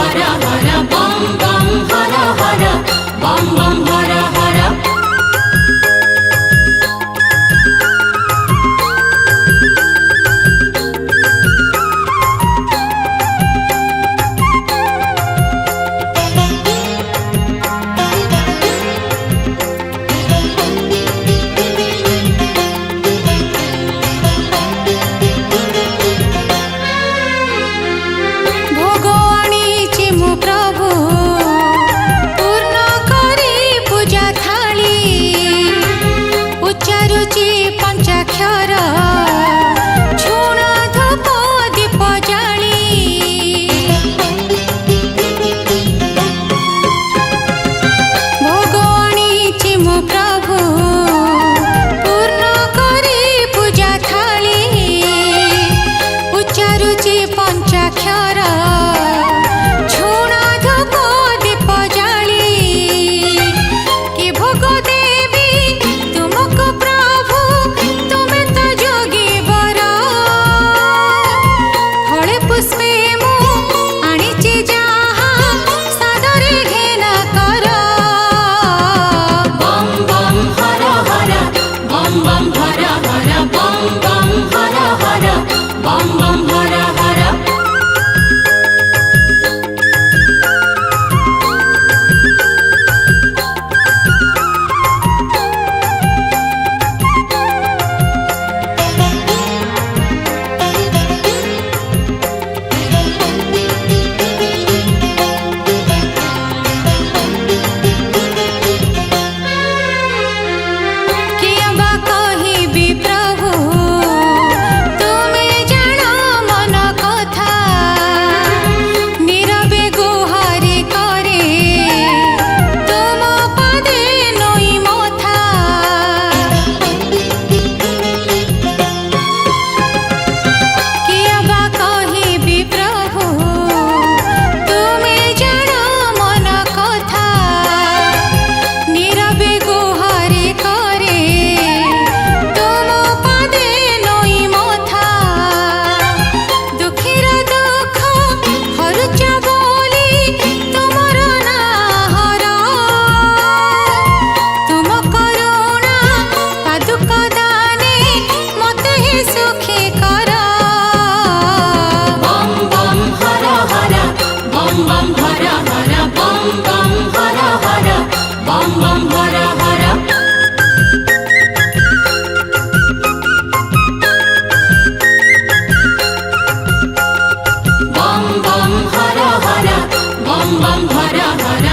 हर हर बम बम हर हर बम बम हर हर। पंचाक्षर झुण धूप दीप जाली भोग आनीछि मो प्रभु पूर्ण करी पूजा थाली उच्चारुछि पंचाक्षर झुण धूप दीप जाली कि भोग देवी तुमको प्रभु तुमे तो जोगी बर फले पुष्पे मु आनीछि जाहा सादरे घेना कर बम बम हर हर बम बम हर हर बम बम हर हर बम बम हर हर। किया बा कहिबी प्रभु तुमे जान मन कथा नीरवे गुहारी करे तुम पदे नई मथा किया बा कहिबी प्रभु तुमे जान मन कथा नीरवे गुहारी करे तुम पदे नई मथा दुखीर दुख हरुच बोली तुमर नाहर तुम करुणा पादुक दाने मते ही सुखी कर बम बम हर हर बम बम हर हर बम बम हर हर बम बम हर हर। बम बम हर हर बम बम हर हर